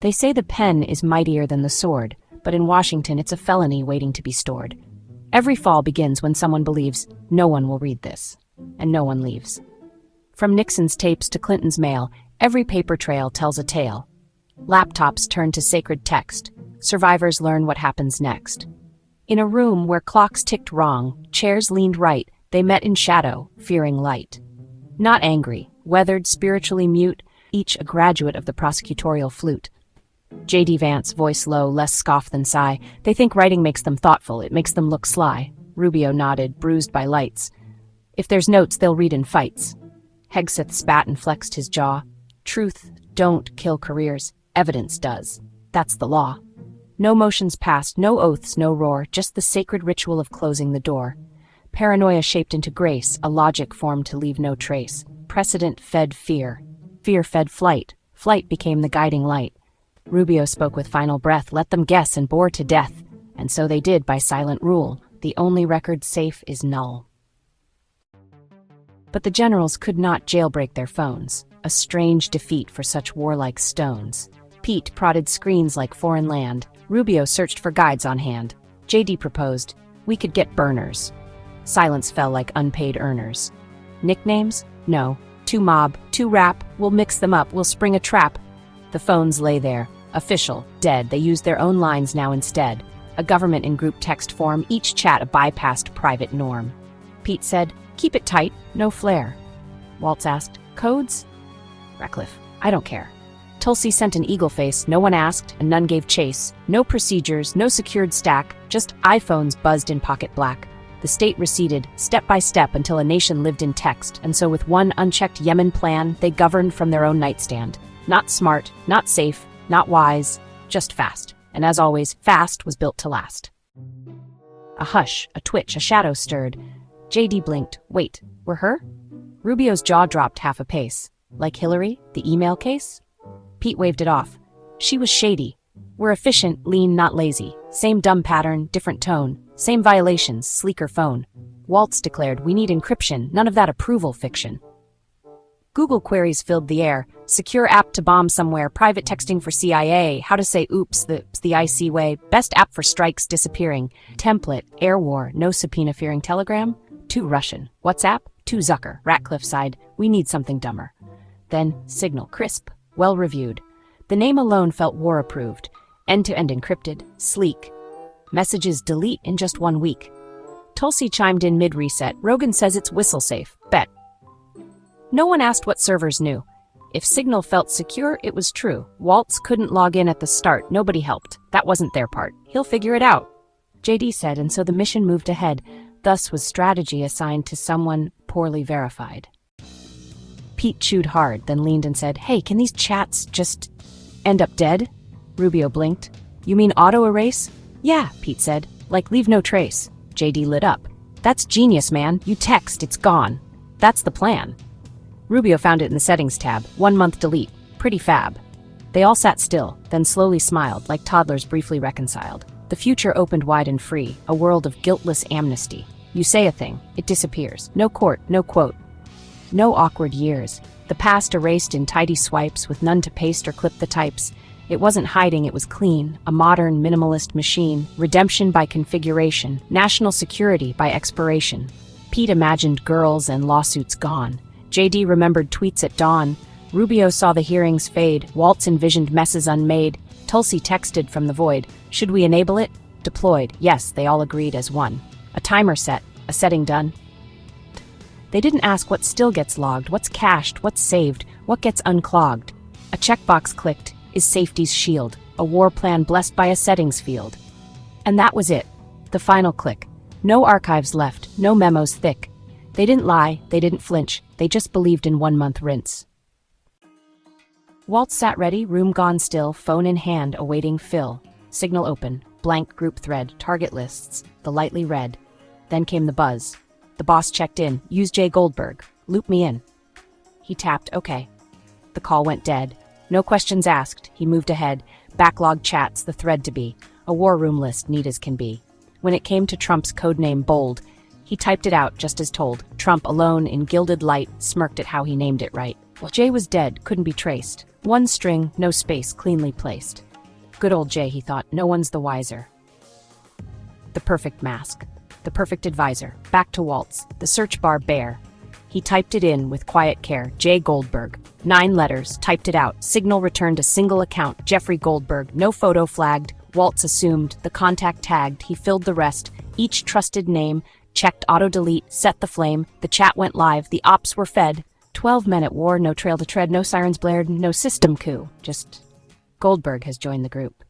They say the pen is mightier than the sword, but in Washington it's a felony waiting to be stored. Every fall begins when someone believes, no one will read this, and no one leaves. From Nixon's tapes to Clinton's mail, every paper trail tells a tale. Laptops turn to sacred text. Survivors learn what happens next. In a room where clocks ticked wrong, chairs leaned right, they met in shadow, fearing light. Not angry, weathered, spiritually mute, each a graduate of the prosecutorial flute. J.D. Vance, voice low, less scoff than sigh. They think writing makes them thoughtful, it makes them look sly. Rubio nodded, bruised by lights. If there's notes, they'll read in fights. Hegseth spat and flexed his jaw. Truth don't kill careers, evidence does. That's the law. No motions passed, no oaths, no roar, just the sacred ritual of closing the door. Paranoia shaped into grace, a logic formed to leave no trace. Precedent fed fear. Fear fed flight. Flight became the guiding light. Rubio spoke with final breath, let them guess and bore to death. And so they did by silent rule. The only record safe is null. But the generals could not jailbreak their phones. A strange defeat for such warlike stones. Pete prodded screens like foreign land. Rubio searched for guides on hand. J.D. proposed, we could get burners. Silence fell like unpaid earners. Nicknames? No. Too mob, too rap, we'll mix them up, we'll spring a trap. The phones lay there, official, dead, they used their own lines now instead. A government in group text form, each chat a bypassed private norm. Pete said, keep it tight, no flair. Waltz asked, codes? Ratcliffe, I don't care. Tulsi sent an eagle face, no one asked, and none gave chase. No procedures, no secured stack, just iPhones buzzed in pocket black. The state receded, step by step, until a nation lived in text, and so with one unchecked Yemen plan, they governed from their own nightstand. Not smart, not safe, not wise, just fast. And as always, fast was built to last. A hush, a twitch, a shadow stirred. J.D. blinked. Wait, we're her? Rubio's jaw dropped half a pace. Like Hillary, the email case? Pete waved it off. She was shady. We're efficient, lean, not lazy. Same dumb pattern, different tone. Same violations, sleeker phone. Waltz declared, we need encryption, none of that approval fiction. Google queries filled the air. Secure app to bomb somewhere, private texting for CIA, how to say oops, the IC way, best app for strikes disappearing. Template, air war, no subpoena fearing Telegram. Too Russian. WhatsApp, too Zucker. Ratcliffe sighed, we need something dumber. Then, Signal, crisp, well reviewed. The name alone felt war approved. End-to-end encrypted, sleek. Messages delete in just 1 week. Tulsi chimed in mid-reset. Rogan says it's whistle safe. Bet. No one asked what servers knew. If Signal felt secure, it was true. Waltz couldn't log in at the start. Nobody helped. That wasn't their part. He'll figure it out. JD said, and so the mission moved ahead. Thus was strategy assigned to someone poorly verified. Pete chewed hard, then leaned and said, hey, can these chats just end up dead? Rubio blinked. You mean auto-erase? Yeah, Pete said. Like leave no trace. JD lit up. That's genius, man. You text, it's gone. That's the plan. Rubio found it in the settings tab. 1 month delete. Pretty fab. They all sat still, then slowly smiled, like toddlers briefly reconciled. The future opened wide and free, a world of guiltless amnesty. You say a thing, it disappears. No court, no quote. No awkward years. The past erased in tidy swipes with none to paste or clip the types. It wasn't hiding, it was clean. A modern, minimalist machine. Redemption by configuration. National security by expiration. Pete imagined girls and lawsuits gone. JD remembered tweets at dawn. Rubio saw the hearings fade. Waltz envisioned messes unmade. Tulsi texted from the void. Should we enable it? Deployed. Yes, they all agreed as one. A timer set. A setting done. They didn't ask what still gets logged, what's cached, what's saved, what gets unclogged. A checkbox clicked. Is safety's shield. A war plan blessed by a settings field. And that was it. The final click. No archives left. No memos thick. They didn't lie. They didn't flinch. They just believed in 1 month rinse. Waltz sat ready, room gone still, phone in hand, awaiting fill. Signal open, blank group thread, target lists, the lightly read. Then came the buzz. The boss checked in, use J. Goldberg, loop me in. He tapped, okay. The call went dead. No questions asked, he moved ahead. Backlog chats, the thread to be. A war room list, neat as can be. When it came to Trump's codename Bold, he typed it out just as told. Trump, alone in gilded light, smirked at how he named it right. Well, Jay was dead, couldn't be traced. One string, no space, cleanly placed. Good old Jay, he thought, no one's the wiser. The perfect mask. The perfect advisor. Back to Waltz, the search bar bare. He typed it in with quiet care. J. Goldberg. 9 letters, typed it out. Signal returned a single account. Jeffrey Goldberg. No photo flagged. Waltz assumed. The contact tagged. He filled the rest. Each trusted name. Checked auto-delete. Set the flame. The chat went live. The ops were fed. 12 men at war. No trail to tread. No sirens blared. No system coup. Just Goldberg has joined the group.